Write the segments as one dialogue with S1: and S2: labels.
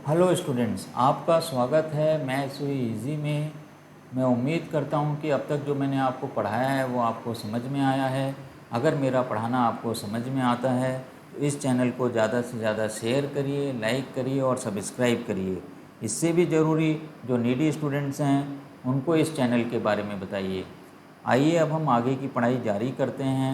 S1: Hello students, आपका स्वागत है मैथ्स हुई इजी में। मैं उम्मीद करता हूं कि अब तक जो मैंने आपको पढ़ाया है वो आपको समझ में आया है। अगर मेरा पढ़ाना आपको समझ में आता है तो इस चैनल को ज़्यादा से ज़्यादा शेयर करिए, लाइक करिए और सब्सक्राइब करिए। इससे भी ज़रूरी जो नीडी स्टूडेंट्स हैं उनको इस चैनल के बारे में बताइए। आइए अब हम आगे की पढ़ाई जारी करते हैं।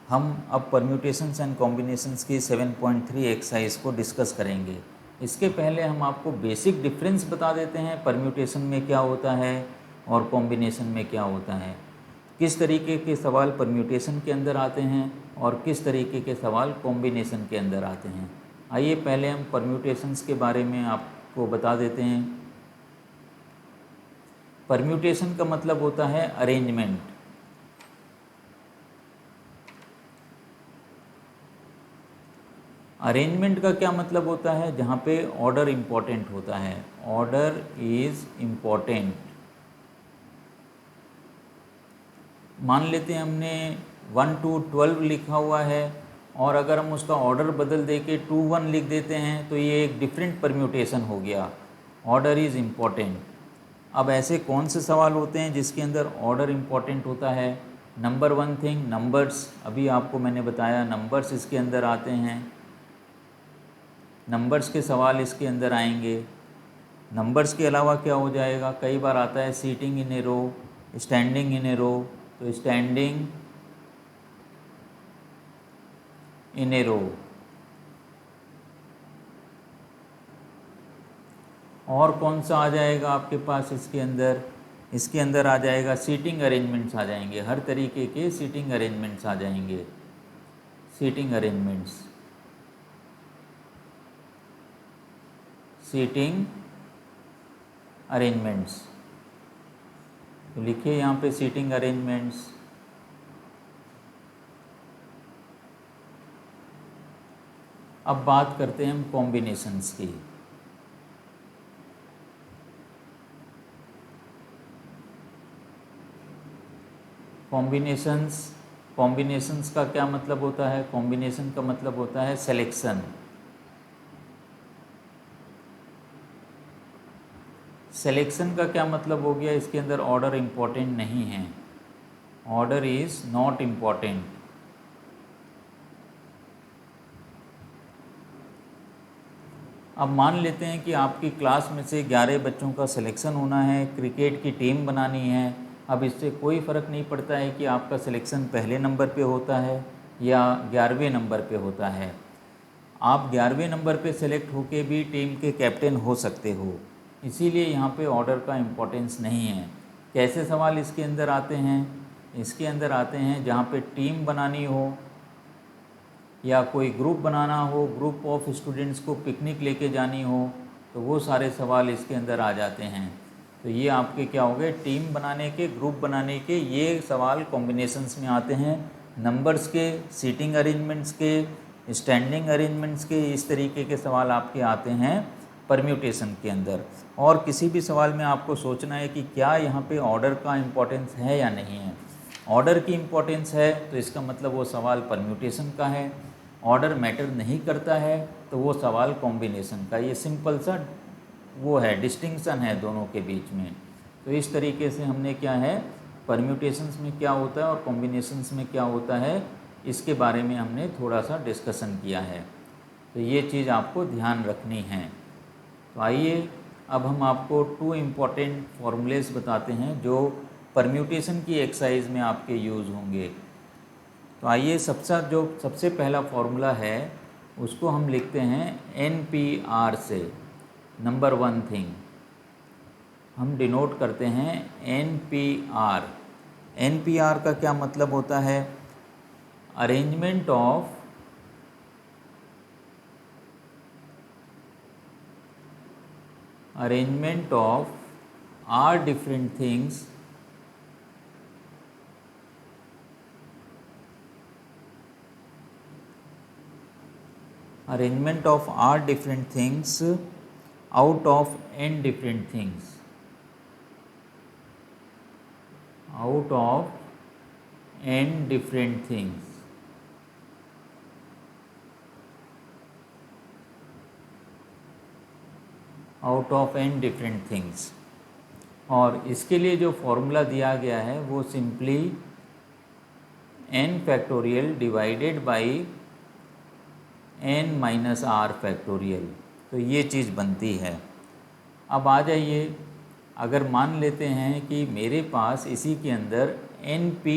S1: हम अब परम्यूटेशंस एंड कॉम्बिनेशंस की 7.3 एक्सरसाइज को डिस्कस करेंगे। इसके पहले हम आपको बेसिक डिफरेंस बता देते हैं, परम्यूटेशन में क्या होता है और कॉम्बिनेशन में क्या होता है। किस तरीके के सवाल परम्यूटेशन के अंदर आते हैं और किस तरीके के सवाल कॉम्बिनेशन के अंदर आते हैं। आइए पहले हम परम्यूटेशंस के बारे में आपको बता देते हैं। परम्यूटेशन का मतलब होता है अरेंजमेंट। अरेंजमेंट का क्या मतलब होता है? जहाँ पे ऑर्डर इम्पॉर्टेंट होता है। Order is important. मान लेते हैं हमने 1 to 12 लिखा हुआ है और अगर हम उसका ऑर्डर बदल दे के 2 1 लिख देते हैं तो ये एक डिफरेंट परम्यूटेशन हो गया। Order is important. अब ऐसे कौन से सवाल होते हैं जिसके अंदर ऑर्डर इम्पॉर्टेंट होता है? Number one thing, numbers. अभी आपको मैंने बताया नंबर्स इसके अंदर आते हैं। नंबर्स के सवाल इसके अंदर आएंगे। नंबर्स के अलावा क्या हो जाएगा? कई बार आता है seating in A row, standing in ए रो। तो स्टैंडिंग इन ए रो। और कौन सा आ जाएगा आपके पास इसके अंदर? इसके अंदर आ जाएगा सीटिंग अरेंजमेंट्स आ जाएंगे। हर तरीके के सीटिंग अरेंजमेंट्स आ जाएंगे। Seating arrangements, seating arrangements. तो लिखिए यहाँ पे सीटिंग अरेंजमेंट्स। अब बात करते हैं हम कॉम्बिनेशंस की। कॉम्बिनेशंस, कॉम्बिनेशंस का क्या मतलब होता है? कॉम्बिनेशन का मतलब होता है सिलेक्शन। सिलेक्शन का क्या मतलब हो गया? इसके अंदर ऑर्डर इम्पॉर्टेंट नहीं है। Order is not important. अब मान लेते हैं कि आपकी क्लास में से 11 बच्चों का सिलेक्शन होना है, क्रिकेट की टीम बनानी है। अब इससे कोई फ़र्क नहीं पड़ता है कि आपका सिलेक्शन पहले नंबर पे होता है या 11वें नंबर पे होता है। आप 11वें नंबर पे सेलेक्ट होके भी टीम के कैप्टन हो सकते हो। इसीलिए यहाँ पे ऑर्डर का इम्पोर्टेंस नहीं है। कैसे सवाल इसके अंदर आते हैं? इसके अंदर आते हैं जहाँ पे टीम बनानी हो या कोई ग्रुप बनाना हो, ग्रुप ऑफ स्टूडेंट्स को पिकनिक लेके जानी हो, तो वो सारे सवाल इसके अंदर आ जाते हैं। तो ये आपके क्या हो गए? टीम बनाने के, ग्रुप बनाने के ये सवाल कॉम्बिनेशंस में आते हैं। नंबर्स के, सीटिंग अरेंजमेंट्स के, स्टैंडिंग अरेंजमेंट्स के, इस तरीके के सवाल आपके आते हैं परम्यूटेशन के अंदर। और किसी भी सवाल में आपको सोचना है कि क्या यहाँ पे ऑर्डर का इम्पोर्टेंस है या नहीं है। ऑर्डर की इम्पोर्टेंस है तो इसका मतलब वो सवाल परम्यूटेशन का है। ऑर्डर मैटर नहीं करता है तो वो सवाल कॉम्बिनेशन का। ये सिंपल सा वो है, डिस्टिंक्शन है दोनों के बीच में। तो इस तरीके से हमने क्या है, परम्यूटेशंस में क्या होता है और कॉम्बिनेशंस में क्या होता है, इसके बारे में हमने थोड़ा सा डिस्कशन किया है। तो ये चीज़ आपको ध्यान रखनी है। तो आइए अब हम आपको 2 इम्पॉर्टेंट फॉर्मूलेस बताते हैं जो परम्यूटेशन की एक्सरसाइज में आपके यूज़ होंगे। तो आइए सबसे पहला फॉर्मूला है उसको हम लिखते हैं NPR से। नंबर वन थिंग हम डिनोट करते हैं NPR। NPR का क्या मतलब होता है? Arrangement of R different things out of n different things, out of n different things। Out of n different things. और इसके लिए जो फॉर्मूला दिया गया है वो simply n factorial divided by n minus r factorial, तो ये चीज़ बनती है। अब आ जाइए, अगर मान लेते हैं कि मेरे पास इसी के अंदर np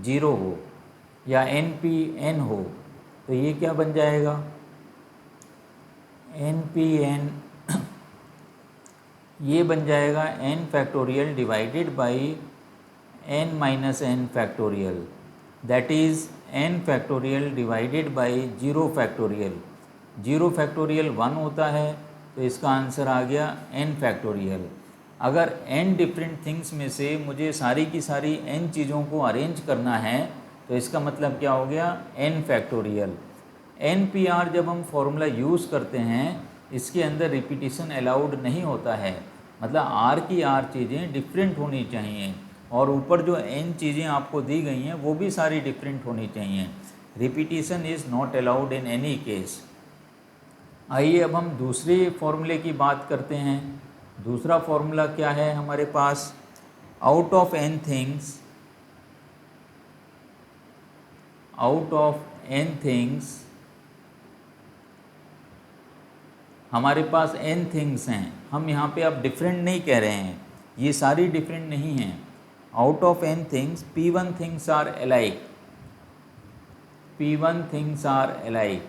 S1: 0 हो या np n हो, तो ये क्या बन जाएगा, np n ये बन जाएगा n factorial divided by n minus n factorial, that is n factorial divided by 0 factorial. 0 factorial 1 होता है, तो इसका आंसर आ गया n फैक्टोरियल। अगर n डिफरेंट थिंग्स में से मुझे सारी की सारी n चीज़ों को अरेंज करना है, तो इसका मतलब क्या हो गया, n फैक्टोरियल। NPR जब हम फॉर्मूला यूज़ करते हैं, इसके अंदर रिपीटिशन अलाउड नहीं होता है, मतलब R की R चीज़ें डिफरेंट होनी चाहिए, और ऊपर जो n चीज़ें आपको दी गई हैं वो भी सारी डिफरेंट होनी चाहिए। Repetition is not allowed in any case. आइए अब हम दूसरे फॉर्मूले की बात करते हैं। दूसरा फॉर्मूला क्या है हमारे पास, out of n things, out of n things, हमारे पास n थिंग्स हैं, हम यहाँ पे अब डिफरेंट नहीं कह रहे हैं, ये सारी डिफरेंट नहीं हैं। Out of n things p1 things are alike, p1 things are alike,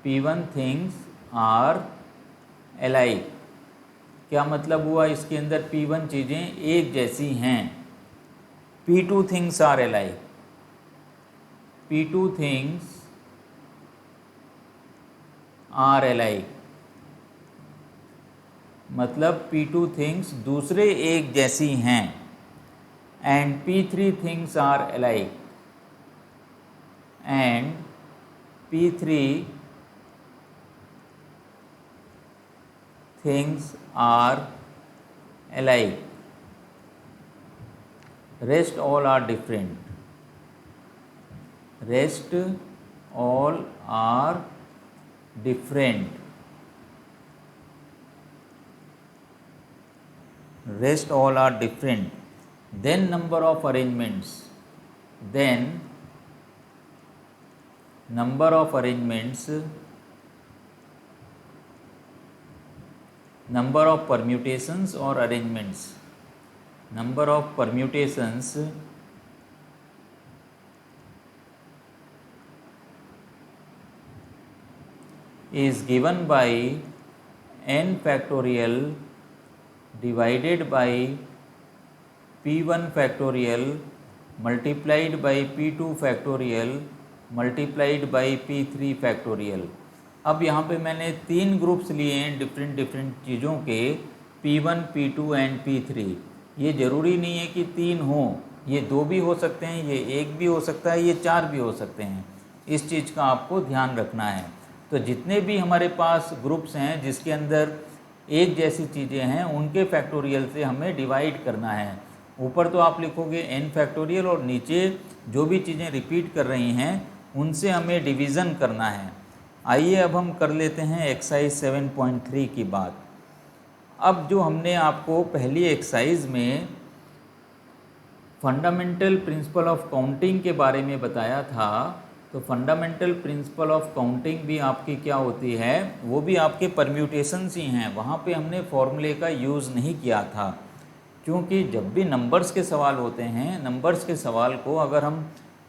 S1: p1 things are alike. क्या मतलब हुआ, इसके अंदर p1 चीज़ें एक जैसी हैं। p2 things are alike, p2 things are alike, मतलब p2 थिंग्स दूसरे एक जैसी हैं। And p3 things are alike, and p3 things are alike, rest all are different, rest all are different, rest all are different. Then number of arrangements, then number of arrangements, number of permutations or arrangements, number of permutations is given by n factorial divided by p1 factorial multiplied by p2 factorial multiplied by p3 factorial। अब यहाँ पे मैंने 3 groups लिए हैं different चीज़ों के, p1, p2 and p3। ये ज़रूरी नहीं है कि 3 हों, ये 2 भी हो सकते हैं, ये 1 भी हो सकता है, ये 4 भी हो सकते हैं। इस चीज़ का आपको ध्यान रखना है। तो जितने भी हमारे पास ग्रुप्स हैं जिसके अंदर एक जैसी चीज़ें हैं, उनके फैक्टोरियल से हमें डिवाइड करना है। ऊपर तो आप लिखोगे n फैक्टोरियल, और नीचे जो भी चीज़ें रिपीट कर रही हैं उनसे हमें डिवीज़न करना है। आइए अब हम कर लेते हैं एक्सरसाइज 7.3 की बात। अब जो हमने आपको पहली एक्सरसाइज में फंडामेंटल प्रिंसिपल ऑफ काउंटिंग के बारे में बताया था, तो फंडामेंटल प्रिंसिपल ऑफ काउंटिंग भी आपकी क्या होती है, वो भी आपके परम्यूटेशंस ही हैं। वहाँ पे हमने फॉर्मूले का यूज़ नहीं किया था, क्योंकि जब भी नंबर्स के सवाल होते हैं, नंबर्स के सवाल को अगर हम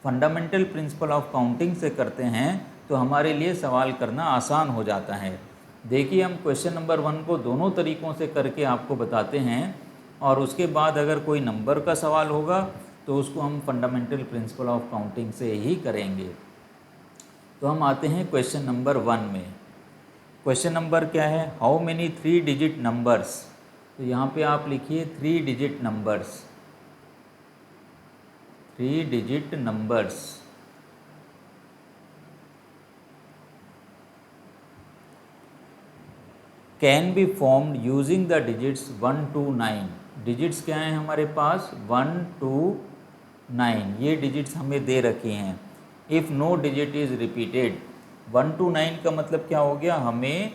S1: फंडामेंटल प्रिंसिपल ऑफ काउंटिंग से करते हैं तो हमारे लिए सवाल करना आसान हो जाता है। देखिए, हम क्वेश्चन नंबर 1 को दोनों तरीक़ों से करके आपको बताते हैं, और उसके बाद अगर कोई नंबर का सवाल होगा तो उसको हम फंडामेंटल प्रिंसिपल ऑफ काउंटिंग से ही करेंगे। तो हम आते हैं क्वेश्चन नंबर 1 में। क्वेश्चन नंबर क्या है, हाउ मेनी 3 डिजिट नंबर्स। तो यहाँ पे आप लिखिए 3 digit numbers, 3 digit numbers can be formed using the digits 1 to 9। Digits क्या हैं हमारे पास, 1 to 9, ये डिजिट्स हमें दे रखी हैं। If no digit is repeated, 1 to 9 का मतलब क्या हो गया, हमें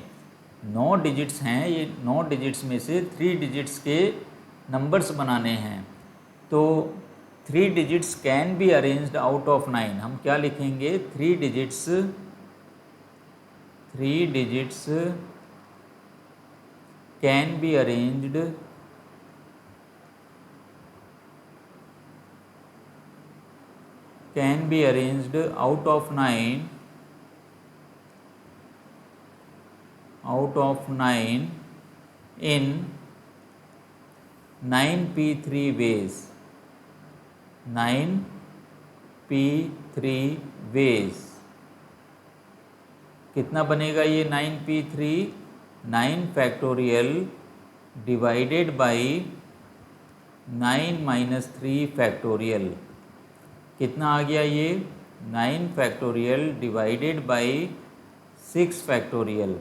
S1: 9 डिजिट्स हैं, ये 9 डिजिट्स में से 3 डिजिट्स के नंबर्स बनाने हैं। तो 3 digits can be arranged out of 9। हम क्या लिखेंगे, 3 digits can be arranged out of 9 in 9p3 ways। 9p3 ways कितना बनेगा ये 9p3? 9 factorial divided by 9 minus 3 factorial. कितना आ गया ये? 9 फैक्टोरियल डिवाइडेड बाई 6 फैक्टोरियल।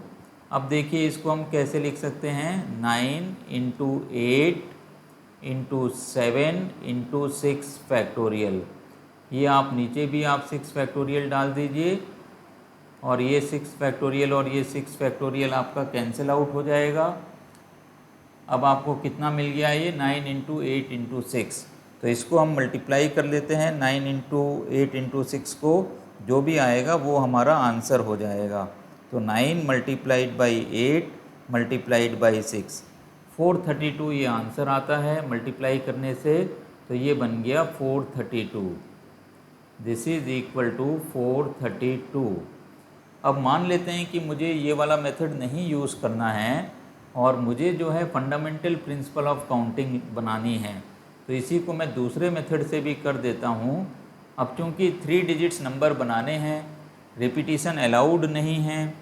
S1: अब देखिए इसको हम कैसे लिख सकते हैं, 9 इंटू 8 इंटू 7 इंटू 6 फैक्टोरियल। ये आप नीचे भी आप 6 फैक्टोरियल डाल दीजिए और ये 6 फैक्टोरियल और ये 6 फैक्टोरियल आपका कैंसिल आउट हो जाएगा। अब आपको कितना मिल गया ये? 9 इंटू 8 इंटू 6। तो इसको हम मल्टीप्लाई कर लेते हैं, 9 इंटू 8 इंटू 6 को, जो भी आएगा वो हमारा आंसर हो जाएगा। तो 9 मल्टीप्लाइड बाई 8 मल्टीप्लाइड बाई 6, 432 ये आंसर आता है मल्टीप्लाई करने से। तो ये बन गया 432। This is equal to 432। अब मान लेते हैं कि मुझे ये वाला मेथड नहीं यूज़ करना है और मुझे जो है फंडामेंटल प्रिंसिपल ऑफ काउंटिंग बनानी है, तो इसी को मैं दूसरे मेथड से भी कर देता हूँ। अब चूँकि 3 डिजिट्स नंबर बनाने हैं, रिपीटिशन अलाउड नहीं है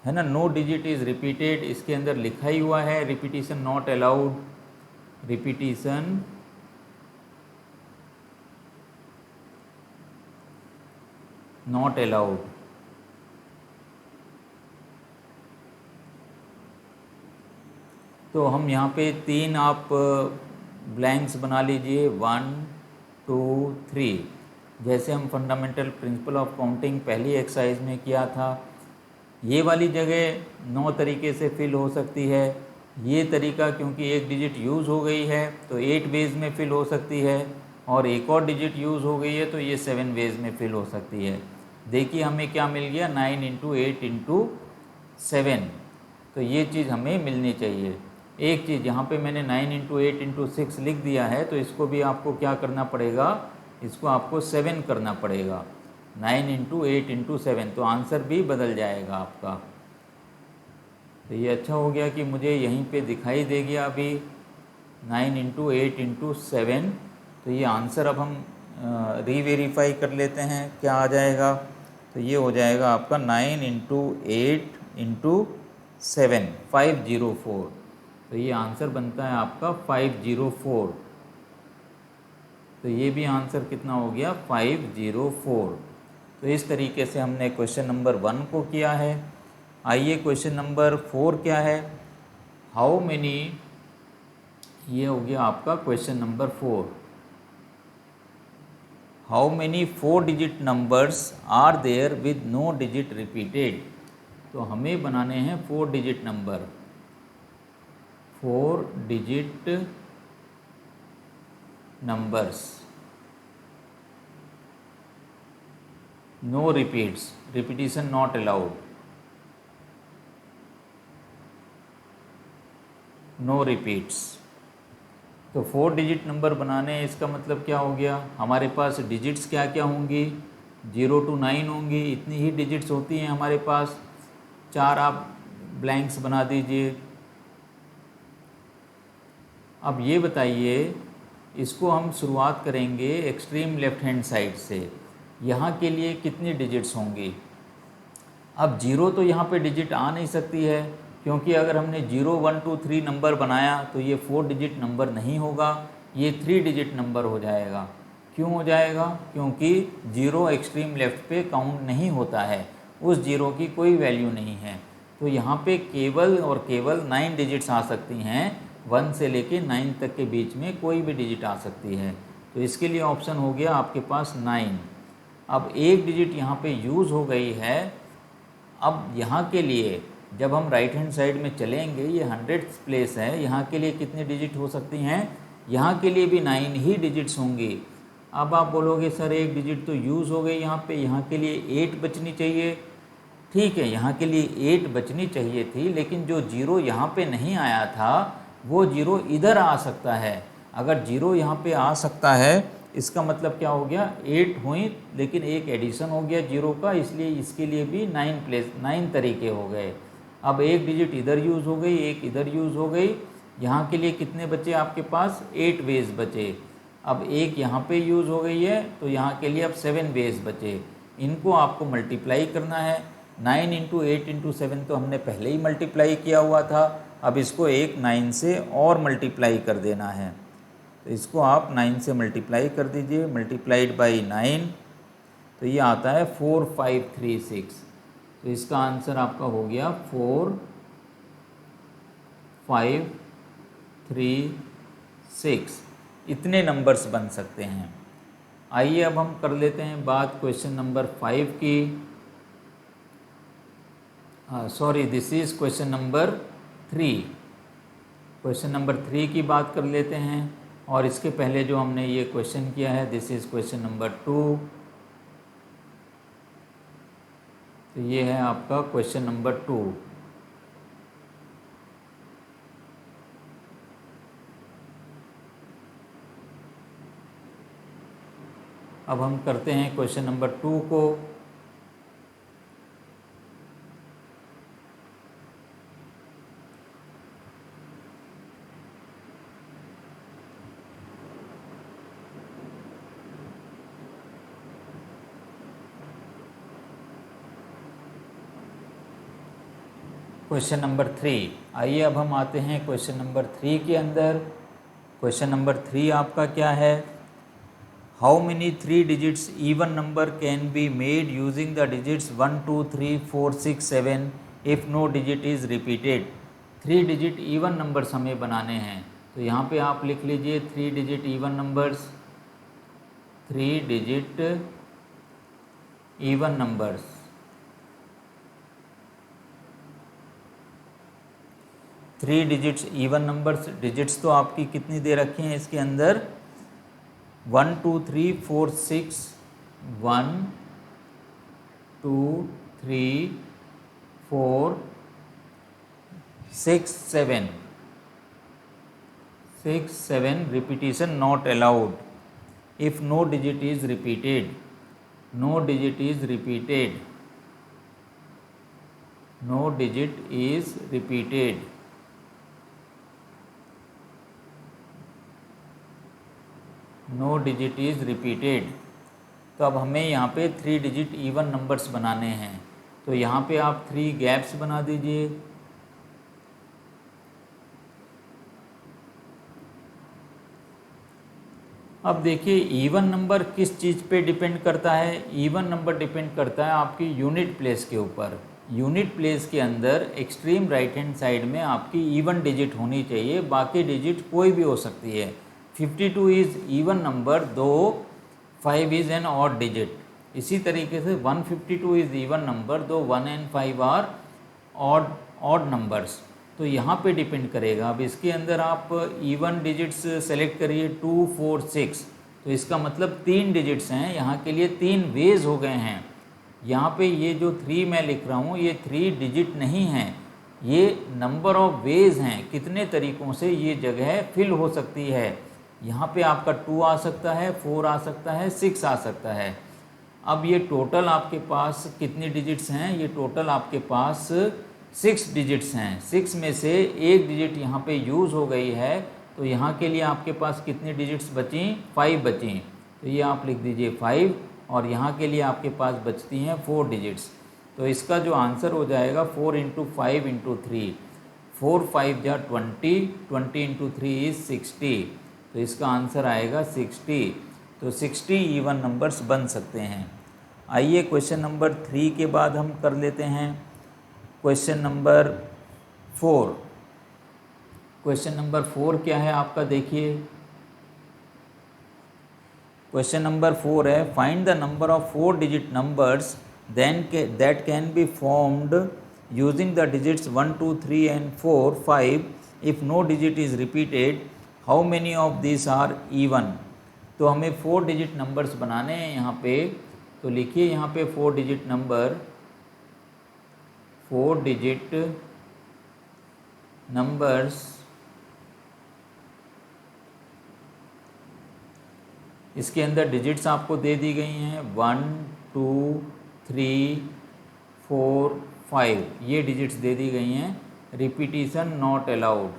S1: ना, नो डिजिट इज़ रिपीटेड, इसके अंदर लिखा ही हुआ है repetition not allowed, repetition not allowed. तो हम यहाँ पे 3 आप ब्लैंक्स बना लीजिए, 1 2 3, जैसे हम फंडामेंटल प्रिंसिपल ऑफ काउंटिंग पहली एक्सरसाइज में किया था। ये वाली जगह 9 तरीके से फिल हो सकती है। ये तरीका क्योंकि एक डिजिट यूज़ हो गई है तो 8 वेज में फिल हो सकती है, और एक और डिजिट यूज़ हो गई है तो ये 7 वेज में फिल हो सकती है। देखिए हमें क्या मिल गया, 9 इंटू 8 इंटू 7। तो ये चीज़ हमें मिलनी चाहिए। एक चीज़ यहाँ पे मैंने 9 इंटू 8 इंटू 6 लिख दिया है, तो इसको भी आपको क्या करना पड़ेगा, इसको आपको 7 करना पड़ेगा। 9 इंटू 8 इंटू 7, तो आंसर भी बदल जाएगा आपका। तो ये अच्छा हो गया कि मुझे यहीं पे दिखाई दे गया अभी 9 इंटू 8 इंटू 7। तो ये आंसर अब हम रीवेरीफाई कर लेते हैं क्या आ जाएगा। तो ये हो जाएगा आपका 9 इंटू 8 इंटू 7, 504। तो ये आंसर बनता है आपका 504। तो ये भी आंसर कितना हो गया, 504। तो इस तरीके से हमने क्वेश्चन नंबर 1 को किया है। आइए क्वेश्चन नंबर 4 क्या है, हाउ मेनी, ये हो गया आपका question number 4। How many 4 digit numbers are there with no digit repeated. तो हमें बनाने हैं 4 digit number, 4 digit numbers, no repeats, repetition not allowed, no repeats. तो 4 डिजिट नंबर बनाने हैं, इसका मतलब क्या हो गया, हमारे पास डिजिट्स क्या क्या होंगी, 0 to 9 होंगी, इतनी ही डिजिट्स होती हैं हमारे पास। 4 आप ब्लैंक्स बना दीजिए। अब ये बताइए, इसको हम शुरुआत करेंगे एक्सट्रीम लेफ्ट हैंड साइड से। यहाँ के लिए कितनी डिजिट्स होंगी। अब 0 तो यहाँ पे डिजिट आ नहीं सकती है, क्योंकि अगर हमने 0 1 2 3 नंबर बनाया तो ये 4 डिजिट नंबर नहीं होगा, ये 3 डिजिट नंबर हो जाएगा। क्यों हो जाएगा, क्योंकि 0 एक्सट्रीम लेफ्ट पे काउंट नहीं होता है, उस 0 की कोई वैल्यू नहीं है। तो यहाँ पे केवल और केवल 9 डिजिट्स आ सकती हैं, 1 से लेके 9 तक के बीच में कोई भी डिजिट आ सकती है। तो इसके लिए ऑप्शन हो गया आपके पास 9। अब एक डिजिट यहाँ पे यूज़ हो गई है। अब यहाँ के लिए जब हम राइट हैंड साइड में चलेंगे, ये 100th प्लेस है, यहाँ के लिए कितने डिजिट हो सकती हैं? यहाँ के लिए भी 9 ही डिजिट्स होंगी। अब आप बोलोगे सर एक डिजिट तो यूज़ हो गई यहाँ पे, यहाँ के लिए 8 बचनी चाहिए। ठीक है, यहाँ के लिए 8 बचनी चाहिए थी, लेकिन जो जीरो यहाँ पे नहीं आया था वो जीरो इधर आ सकता है। अगर जीरो यहाँ पे आ सकता है, इसका मतलब क्या हो गया? 8 हुई, लेकिन एक एडिशन हो गया जीरो का, इसलिए इसके लिए भी 9 तरीके हो गए। अब एक डिजिट इधर यूज़ हो गई, एक इधर यूज़ हो गई। यहाँ के लिए कितने बचे आपके पास? 8 वेज बचे। अब एक यहाँ पे यूज़ हो गई है, तो यहाँ के लिए अब 7 वेज बचे। इनको आपको मल्टीप्लाई करना है। 9 इंटू 8 इंटू 7 तो हमने पहले ही मल्टीप्लाई किया हुआ था। अब इसको एक 9 से और मल्टीप्लाई कर देना है। तो इसको आप 9 से मल्टीप्लाई कर दीजिए, मल्टीप्लाइड बाई 9, तो ये आता है 4536। तो इसका आंसर आपका हो गया 4536। इतने नंबर्स बन सकते हैं। आइए अब हम कर लेते हैं बात क्वेश्चन नंबर 5 की। Sorry, this is question number 3। Question number 3 की बात कर लेते हैं। और इसके पहले जो हमने ये क्वेश्चन किया है, दिस इज़ क्वेश्चन नंबर 2। तो ये है आपका क्वेश्चन नंबर 2। अब हम करते हैं क्वेश्चन नंबर 2 को। Question number 3। आइए अब हम आते हैं क्वेश्चन नंबर 3 के अंदर। क्वेश्चन नंबर 3 आपका क्या है? How many 3 digits even number can be made using the digits 1 2 3 4 6 7 if no digit is repeated. 3 digit even numbers हमें बनाने हैं। तो यहाँ पे आप लिख लीजिए 3 digit even numbers, 3 digit even numbers. 3 digits even numbers. Digits तो आपकी कितनी दे रखी हैं इसके अंदर? 1 2 3 4 6, 1 2 3 4 6 7, 6 7। Repetition not allowed if no digit is repeated, no digit is repeated, no digit is repeated। No digit is repeated. तो अब हमें यहाँ पे 3 डिजिट इवन नंबर्स बनाने हैं। तो यहाँ पे आप 3 गैप्स बना दीजिए। अब देखिए इवन नंबर किस चीज़ पे डिपेंड करता है? इवन नंबर डिपेंड करता है आपकी यूनिट प्लेस के ऊपर। यूनिट प्लेस के अंदर एक्सट्रीम राइट हैंड साइड में आपकी इवन डिजिट होनी चाहिए, बाकी डिजिट कोई भी हो सकती है। 52 इज़ इवन नंबर दो 5 इज़ एन ऑड डिजिट। इसी तरीके से 152 इज़ इवन नंबर दो 1 एंड 5 आर ऑड नंबर्स। तो यहाँ पे डिपेंड करेगा। अब इसके अंदर आप इवन डिजिट्स सेलेक्ट करिए 2 4 6, तो इसका मतलब 3 डिजिट्स हैं। यहाँ के लिए 3 वेज हो गए हैं। यहाँ पे ये जो 3 मैं लिख रहा हूँ ये 3 डिजिट नहीं हैं, ये नंबर ऑफ वेज हैं। कितने तरीक़ों से ये जगह फिल हो सकती है। यहाँ पे आपका 2 आ सकता है, 4 आ सकता है, 6 आ सकता है। अब ये टोटल आपके पास कितनी डिजिट्स हैं? ये टोटल आपके पास 6 डिजिट्स हैं। 6 में से एक डिजिट यहाँ पे यूज़ हो गई है, तो यहाँ के लिए आपके पास कितनी डिजिट्स बची? 5 बची। तो ये आप लिख दीजिए 5, और यहाँ के लिए आपके पास बचती हैं 4 डिजिट्स। तो इसका जो आंसर हो जाएगा 4 इंटू 5 इंटू 3, 4 5 जा 20, 20 इंटू 3 इज़ 60। तो इसका आंसर आएगा 60। तो 60 इवन नंबर्स बन सकते हैं। आइए क्वेश्चन नंबर 3 के बाद हम कर लेते हैं क्वेश्चन नंबर 4। क्वेश्चन नंबर 4 क्या है आपका? देखिए क्वेश्चन नंबर 4 है, find the number of 4 digit numbers that can be formed using the digits 1, 2, 3 and 4, 5, if no digit is repeated, how many of these are even? तो हमें 4 digit numbers बनाने हैं यहाँ पे, तो लिखिए यहाँ पे 4 डिजिट नंबर, 4 डिजिट नंबर्स, इसके अंदर डिजिट्स आपको दे दी गई हैं 1, 2, 3, 4, 5, ये डिजिट्स दे दी गई हैं। Repetition not allowed,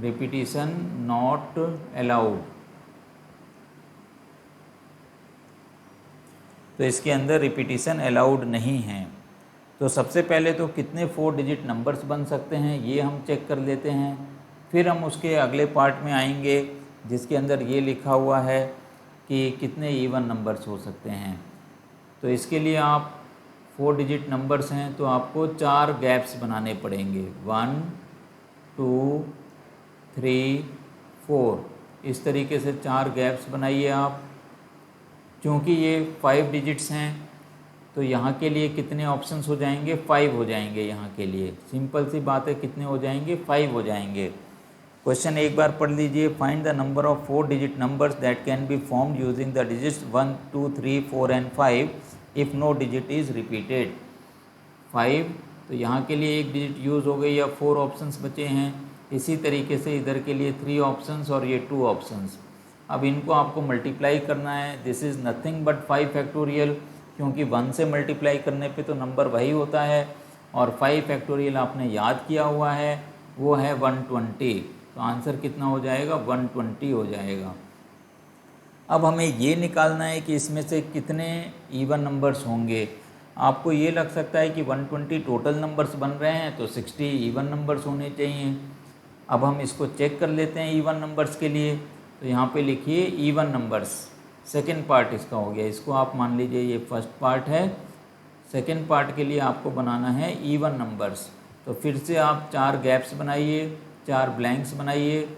S1: repetition not allowed. तो इसके अंदर रिपीटिशन अलाउड नहीं है। तो सबसे पहले तो कितने 4 डिजिट नंबर्स बन सकते हैं ये हम चेक कर लेते हैं, फिर हम उसके अगले पार्ट में आएंगे जिसके अंदर ये लिखा हुआ है कि कितने इवन नंबर्स हो सकते हैं। तो इसके लिए आप 4 डिजिट नंबर्स हैं तो आपको 4 गैप्स बनाने पड़ेंगे, 1, 2, 3, 4, इस तरीके से 4 गैप्स बनाइए आप। क्योंकि ये 5 डिजिट्स हैं तो यहाँ के लिए कितने ऑप्शंस हो जाएंगे, 5 हो जाएंगे। यहाँ के लिए सिंपल सी बात है, कितने हो जाएंगे, 5 हो जाएंगे। क्वेश्चन एक बार पढ़ लीजिए, find the number of 4 digit numbers that can be formed using the digits 1, 2, 3, 4 and 5 if no digit is repeated. 5, तो यहाँ के लिए एक डिजिट यूज़ हो गई या 4 ऑप्शंस बचे हैं। इसी तरीके से इधर के लिए 3 ऑप्शंस और ये 2 ऑप्शंस। अब इनको आपको मल्टीप्लाई करना है। This is nothing but 5 factorial, क्योंकि 1 से मल्टीप्लाई करने पे तो नंबर वही होता है, और 5 फैक्टोरियल आपने याद किया हुआ है, वो है 120। तो आंसर कितना हो जाएगा, 120 हो जाएगा। अब हमें ये निकालना है कि इसमें से कितने इवन नंबर्स होंगे। आपको ये लग सकता है कि 120 टोटल नंबर्स बन रहे हैं तो 60 इवन नंबर्स होने चाहिए। अब हम इसको चेक कर लेते हैं इवन नंबर्स के लिए। तो यहाँ पे लिखिए इवन नंबर्स, सेकेंड पार्ट इसका हो गया। इसको आप मान लीजिए ये फर्स्ट पार्ट है, सेकेंड पार्ट के लिए आपको बनाना है इवन नंबर्स। तो फिर से आप 4 गैप्स बनाइए, 4 ब्लैंक्स बनाइए।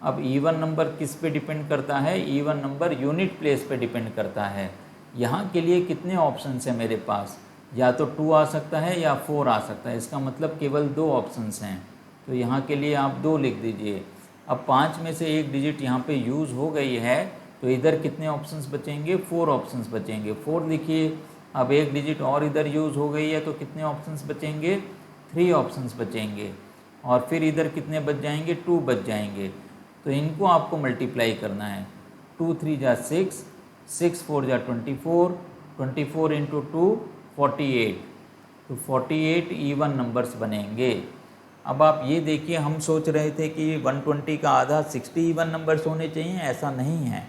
S1: अब इवन नंबर किस पे डिपेंड करता है, इवन नंबर यूनिट प्लेस पे डिपेंड करता है। यहाँ के लिए कितने ऑप्शंस हैं मेरे पास, या तो 2 आ सकता है या 4 आ सकता है, इसका मतलब केवल 2 ऑप्शंस हैं। तो यहाँ के लिए आप 2 लिख दीजिए। अब 5 में से एक डिजिट यहाँ पे यूज़ हो गई है तो इधर कितने ऑप्शंस बचेंगे, 4 ऑप्शंस बचेंगे, 4 लिखिए। अब एक डिजिट और इधर यूज़ हो गई है तो कितने ऑप्शंस बचेंगे, 3 ऑप्शंस बचेंगे। और फिर इधर कितने बच जाएंगे, 2 बच जाएंगे। तो इनको आपको मल्टीप्लाई करना है। 2 3 जा 6, 6 4 जा 24, 24 इंटू 2 48। तो 48 इवन नंबर्स बनेंगे। अब आप ये देखिए, हम सोच रहे थे कि 120 का आधा 60 इवन नंबर्स होने चाहिए, ऐसा नहीं है।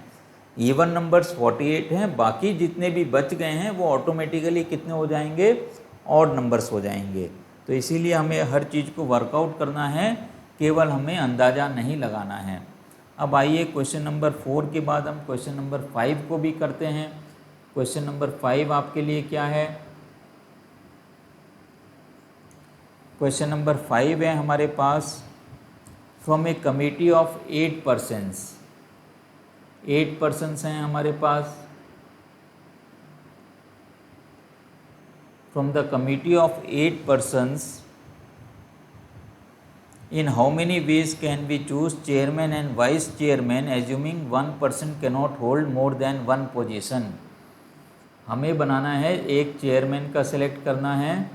S1: इवन नंबर्स 48 हैं, बाकी जितने भी बच गए हैं वो ऑटोमेटिकली कितने हो जाएंगे, ऑड नंबर्स हो जाएंगे। तो इसीलिए हमें हर चीज़ को वर्कआउट करना है, केवल हमें अंदाज़ा नहीं लगाना है। अब आइए क्वेश्चन नंबर 4 के बाद हम क्वेश्चन नंबर 5 को भी करते हैं। क्वेश्चन नंबर 5 आपके लिए क्या है, क्वेश्चन नंबर 5 है हमारे पास, from a committee of 8 persons, 8 persons हैं हमारे पास। From the committee of 8 persons, in how many ways can we choose chairman and vice chairman assuming one person cannot hold more than one position। हमें बनाना है, एक chairman का select करना है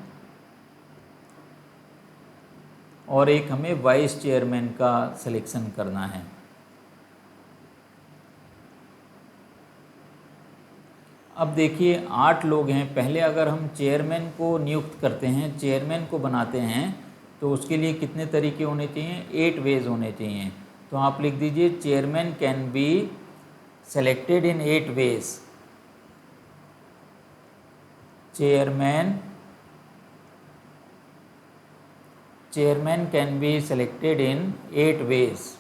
S1: और एक हमें वाइस चेयरमैन का सिलेक्शन करना है। अब देखिए 8 लोग हैं। पहले अगर हम चेयरमैन को नियुक्त करते हैं, चेयरमैन को बनाते हैं, तो उसके लिए कितने तरीके होने चाहिए, 8 वेज होने चाहिए। तो आप लिख दीजिए chairman can be selected in 8 ways. Chairman can be selected in 8 ways.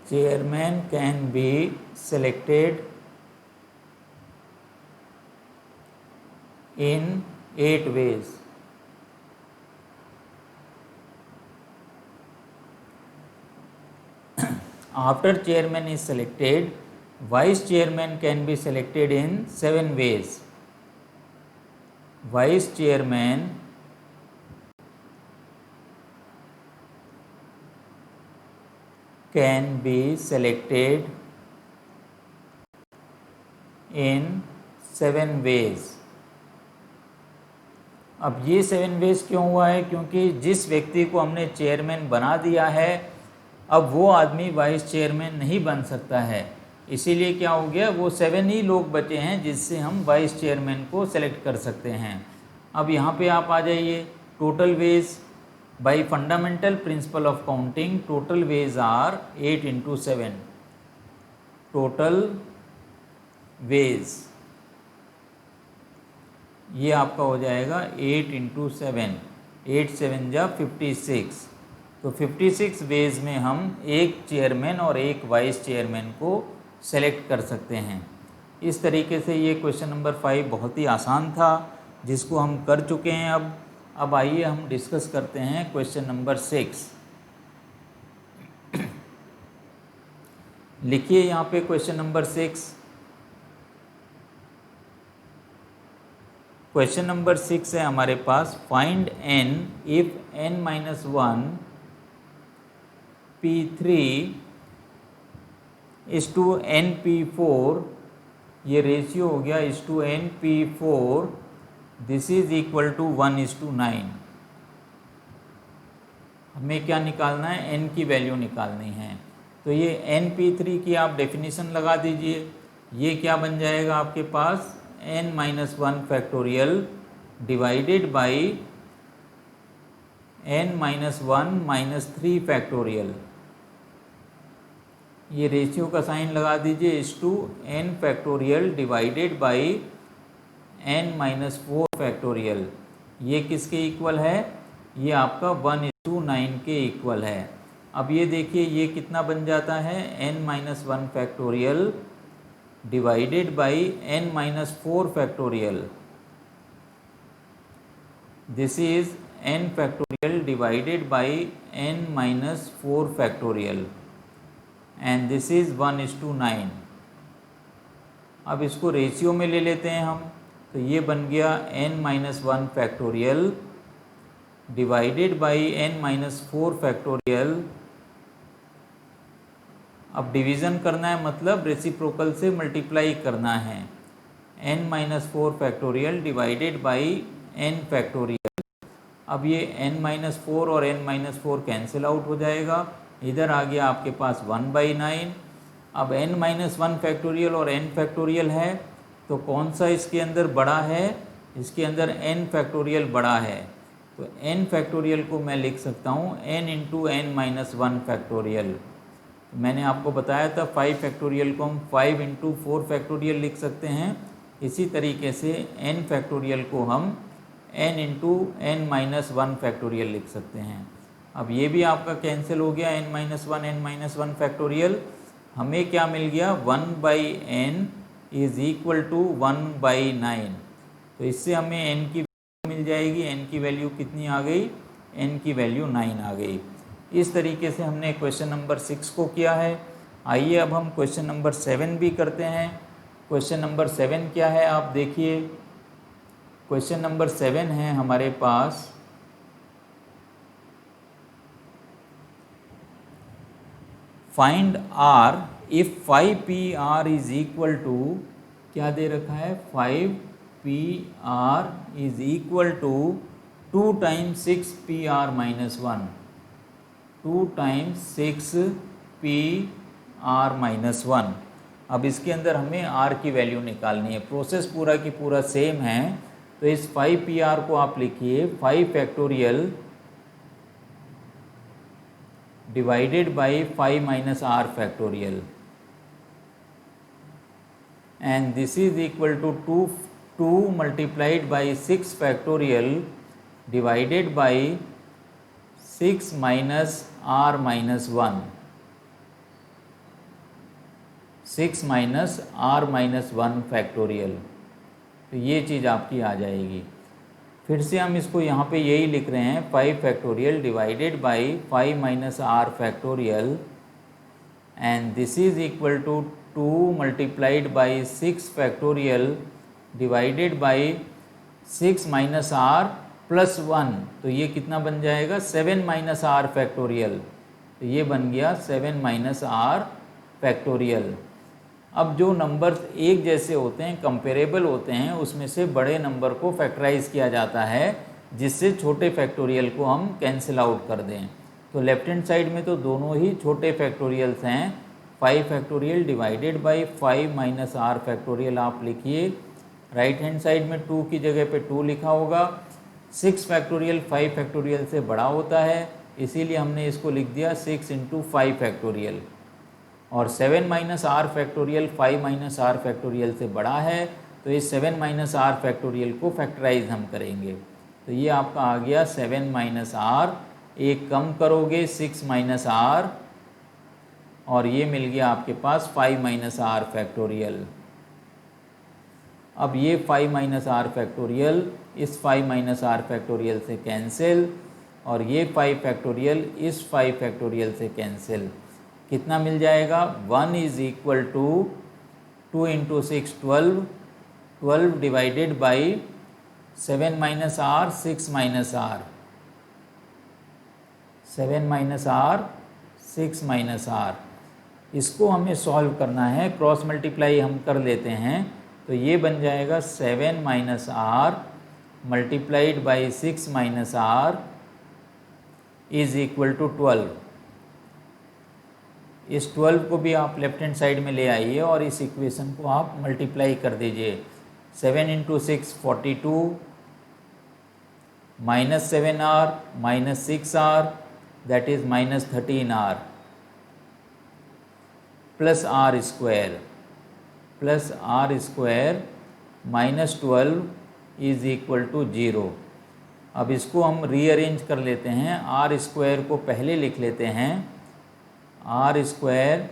S1: Chairman can be selected in 8 ways। after chairman is selected, vice chairman can be selected in 7 ways. Vice chairman can be selected in 7 ways. अब ये 7 veg क्यों हुआ है? क्योंकि जिस व्यक्ति को हमने चेयरमैन बना दिया है, अब वो आदमी वाइस चेयरमैन नहीं बन सकता है। इसीलिए क्या हो गया, वो 7 ही लोग बचे हैं जिससे हम वाइस चेयरमैन को सेलेक्ट कर सकते हैं। अब यहाँ पे आप आ जाइए, total ways by fundamental principle of counting, total ways are 8 × 7। Total ways ये आपका हो जाएगा 8 × 7, 8 7 जा 56। तो 56 वेज में हम एक चेयरमैन और एक वाइस चेयरमैन को सेलेक्ट कर सकते हैं। इस तरीके से ये क्वेश्चन नंबर 5 बहुत ही आसान था, जिसको हम कर चुके हैं। अब आइए हम डिस्कस करते हैं क्वेश्चन नंबर 6। लिखिए यहाँ पे क्वेश्चन नंबर 6। क्वेश्चन नंबर 6 है हमारे पास, find n if n-1 P3 is to n P4, ये रेशियो हो गया is to n P4, this is equal to 1:9। हमें क्या निकालना है? n की वैल्यू निकालनी है। तो ये n P3 की आप डेफिनेशन लगा दीजिए। ये क्या बन जाएगा आपके पास? n-1 factorial divided by n-1 -3 factorial. ये रेशियो का साइन लगा दीजिए, is to n factorial divided by n-4 factorial. ये किसके इक्वल है? ये आपका 1:9 के इक्वल है। अब ये देखिए ये कितना बन जाता है? n-1 factorial divided by n-4 factorial. This is n factorial divided by n-4 factorial and this is 1:9। अब इसको रेशियो में ले लेते हैं हम, तो ये बन गया n-1 factorial divided by n-4 factorial. अब डिवीज़न करना है, मतलब रेसिप्रोकल से मल्टीप्लाई करना है। n-4 factorial divided by n factorial. अब ये n-4 और n-4 कैंसिल आउट हो जाएगा, इधर आ गया आपके पास 1/9। अब n-1 फैक्टोरियल और n फैक्टोरियल है, तो कौन सा इसके अंदर बड़ा है? इसके अंदर n फैक्टोरियल बड़ा है, तो n फैक्टोरियल को मैं लिख सकता हूँ n × n-1 फैक्टोरियल। मैंने आपको बताया था 5 फैक्टोरियल को हम 5 × 4 फैक्टोरियल लिख सकते हैं। इसी तरीके से n फैक्टोरियल को हम n × n-1 फैक्टोरियल लिख सकते हैं। अब ये भी आपका कैंसिल हो गया, n-1 फैक्टोरियल। हमें क्या मिल गया? 1/n is equal to 1/9। तो इससे हमें n की वैल्यू मिल जाएगी। n की वैल्यू कितनी आ गई? n की वैल्यू 9 आ गई। इस तरीके से हमने क्वेश्चन नंबर 6 को किया है। आइए अब हम क्वेश्चन नंबर 7 भी करते हैं। क्वेश्चन नंबर 7 क्या है आप देखिए। क्वेश्चन नंबर 7 है हमारे पास, find r if 5PR is equal to, क्या दे रखा है? 5PR is equal to 2 × 6PR - 1, 2 × 6PR - 1। अब इसके अंदर हमें r की वैल्यू निकालनी है। प्रोसेस पूरा की पूरा सेम है, तो इस 5PR को आप लिखिए 5 factorial divided by 5 - r factorial and this is equal to 2 multiplied by 6 factorial divided by 6 - r - 1, 6 - r - 1 factorial. तो ये चीज़ आपकी आ जाएगी। फिर से हम इसको यहाँ पे यही लिख रहे हैं, 5 factorial divided by 5 - r factorial and this is equal to 2 multiplied by 6 factorial divided by 6 minus r plus 1, तो ये कितना बन जाएगा 7 माइनस आर फैक्टोरियल, तो ये बन गया 7 माइनस आर फैक्टोरियल। अब जो नंबर्स एक जैसे होते हैं, कंपेरेबल होते हैं, उसमें से बड़े नंबर को फैक्टराइज किया जाता है जिससे छोटे फैक्टोरियल को हम कैंसिल आउट कर दें। तो लेफ्ट हैंड साइड में तो दोनों ही छोटे फैक्टोरियल्स हैं, 5 factorial divided by 5 minus r factorial आप लिखिए। राइट हैंड साइड में 2 की जगह पे 2 लिखा होगा। 6 फैक्टोरियल 5 फैक्टोरियल से बड़ा होता है, इसीलिए हमने इसको लिख दिया 6 इंटू 5 फैक्टोरियल। और 7 minus r factorial 5 minus r factorial से बड़ा है, तो इस 7 माइनस आर फैक्टोरियल को फैक्टराइज हम करेंगे। तो ये आपका आ गया 7 माइनस आर, एक कम करोगे 6 माइनस आर, और ये मिल गया आपके पास 5 माइनस आर फैक्टोरियल। अब ये 5 माइनस आर फैक्टोरियल इस 5 माइनस आर फैक्टोरियल से कैंसिल, और ये 5 फैक्टोरियल इस 5 फैक्टोरियल से कैंसिल। कितना मिल जाएगा 1 is equal to 2 into 6 12, 12 divided by 7 minus r 6 minus r, 7 minus r 6 minus r. इसको हमें सॉल्व करना है, क्रॉस मल्टीप्लाई हम कर लेते हैं, तो ये बन जाएगा 7 minus r multiplied by 6 minus r is equal to 12। इस 12 को भी आप लेफ्ट हैंड साइड में ले आइए और इस इक्वेशन को आप मल्टीप्लाई कर दीजिए। 7 into 6 42, minus 7 r minus 6 r that is minus 13 r, plus r square, plus r square minus 12 is equal to 0। अब इसको हम रीअरेंज कर लेते हैं, आर स्क्वायर को पहले लिख लेते हैं, r square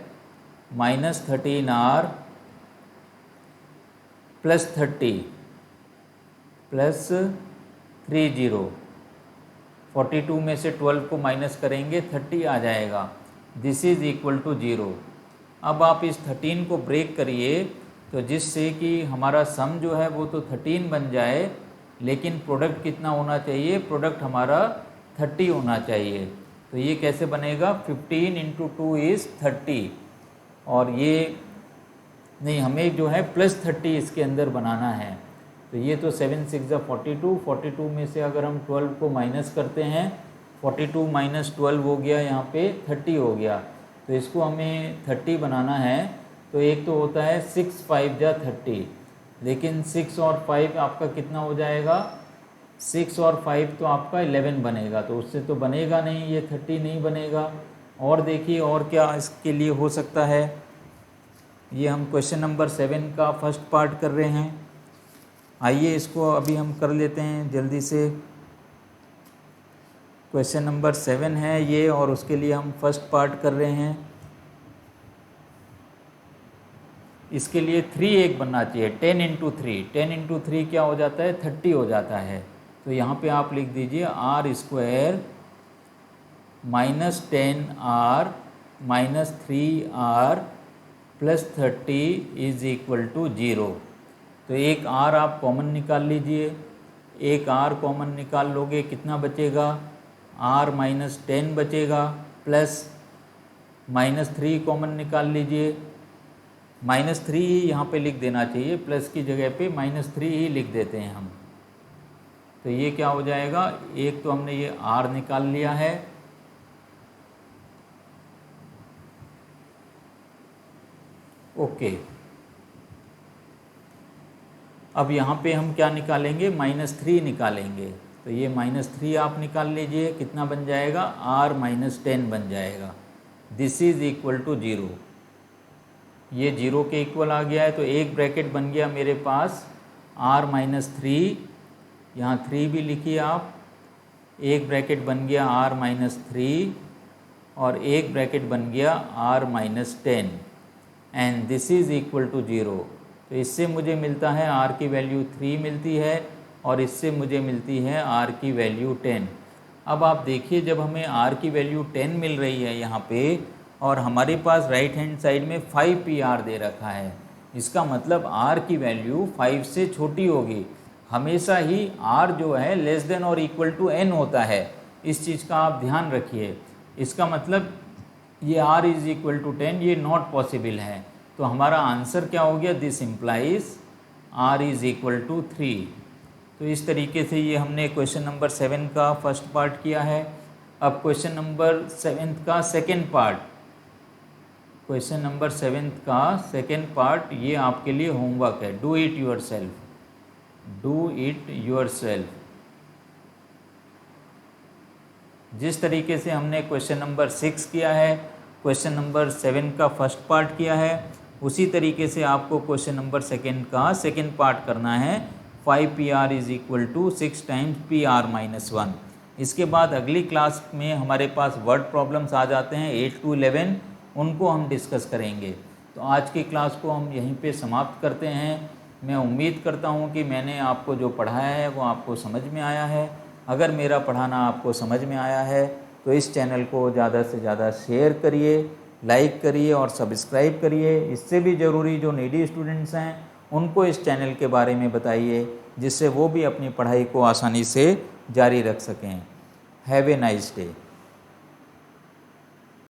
S1: minus 13 r plus 30 plus 30, 42 में से 12 को माइनस करेंगे 30 आ जाएगा, दिस इज इक्वल टू 0। अब आप इस 13 को ब्रेक करिए, तो जिससे कि हमारा सम जो है वो तो 13 बन जाए, लेकिन प्रोडक्ट कितना होना चाहिए, प्रोडक्ट हमारा 30 होना चाहिए। तो ये कैसे बनेगा 15 इंटू 2 इज़ 30, और ये नहीं, हमें जो है प्लस 30 इसके अंदर बनाना है। तो ये तो 7 6 42, 42 में से अगर हम 12 को माइनस करते हैं, 42 माइनस 12 हो गया, यहाँ पे 30 हो गया। तो इसको हमें 30 बनाना है, तो एक तो होता है 6 5 जा 30, लेकिन 6 और 5 आपका कितना हो जाएगा, 6 और 5 तो आपका 11 बनेगा, तो उससे तो बनेगा नहीं, ये 30 नहीं बनेगा। और देखिए और क्या इसके लिए हो सकता है। ये हम क्वेश्चन नंबर 7 का फर्स्ट पार्ट कर रहे हैं, आइए इसको अभी हम कर लेते हैं जल्दी से। क्वेश्चन नंबर 7 है ये, और उसके लिए हम फर्स्ट पार्ट कर रहे हैं। इसके लिए 3 एक बनना चाहिए, 10 इंटू 3, 10 इंटू 3 क्या हो जाता है 30 हो जाता है। तो यहाँ पे आप लिख दीजिए r square minus 10 r minus 3 r plus 30 is equal to 0। तो एक आर आप कॉमन निकाल लीजिए, एक आर कॉमन निकाल लोगे, कितना बचेगा, आर माइनस 10 बचेगा, प्लस माइनस 3 कॉमन निकाल लीजिए, माइनस 3 ही यहाँ पे लिख देना चाहिए, प्लस की जगह पे माइनस 3 ही लिख देते हैं हम। तो ये क्या हो जाएगा, एक तो हमने ये आर निकाल लिया है, ओके। अब यहाँ पे हम क्या निकालेंगे, माइनस 3 निकालेंगे। तो ये माइनस 3 आप निकाल लीजिए, कितना बन जाएगा, आर माइनस 10 बन जाएगा, दिस इज इक्वल टू 0। ये 0 के इक्वल आ गया है, तो एक ब्रैकेट बन गया मेरे पास r माइनस 3, यहाँ 3 भी लिखिए आप, एक ब्रैकेट बन गया r माइनस 3, और एक ब्रैकेट बन गया r minus 10, and this is equal to 0। तो इससे मुझे मिलता है r की वैल्यू 3 मिलती है, और इससे मुझे मिलती है r की वैल्यू 10। अब आप देखिए, जब हमें r की वैल्यू 10 मिल रही है यहाँ पे, और हमारे पास राइट हैंड साइड में 5 PR दे रखा है। इसका मतलब R की वैल्यू 5 से छोटी होगी। हमेशा ही R जो है लेस देन और इक्वल टू n होता है, इस चीज़ का आप ध्यान रखिए। इसका मतलब ये R इज़ इक्वल टू 10 ये नॉट पॉसिबल है। तो हमारा आंसर क्या हो गया, this implies R is equal to 3। तो इस तरीके से ये हमने क्वेश्चन नंबर 7 का फर्स्ट पार्ट किया है। अब क्वेश्चन नंबर 7 का सेकेंड पार्ट, क्वेश्चन नंबर 7 का सेकेंड पार्ट ये आपके लिए होमवर्क है। Do it your self, do it your self. जिस तरीके से हमने क्वेश्चन नंबर 6 किया है, क्वेश्चन नंबर 7 का फर्स्ट पार्ट किया है, उसी तरीके से आपको क्वेश्चन नंबर 2 का सेकेंड पार्ट करना है। 5 PR is equal to 6 times PR minus 1। इसके बाद अगली क्लास में हमारे पास वर्ड प्रॉब्लम्स आ जाते हैं 8 to 11, उनको हम डिस्कस करेंगे। तो आज की क्लास को हम यहीं पे समाप्त करते हैं। मैं उम्मीद करता हूँ कि मैंने आपको जो पढ़ाया है वो आपको समझ में आया है। अगर मेरा पढ़ाना आपको समझ में आया है तो इस चैनल को ज़्यादा से ज़्यादा शेयर करिए, लाइक करिए और सब्सक्राइब करिए। इससे भी ज़रूरी जो नीडी स्टूडेंट्स हैं उनको इस चैनल के बारे में बताइए, जिससे वो भी अपनी पढ़ाई को आसानी से जारी रख सकें। Have a nice day.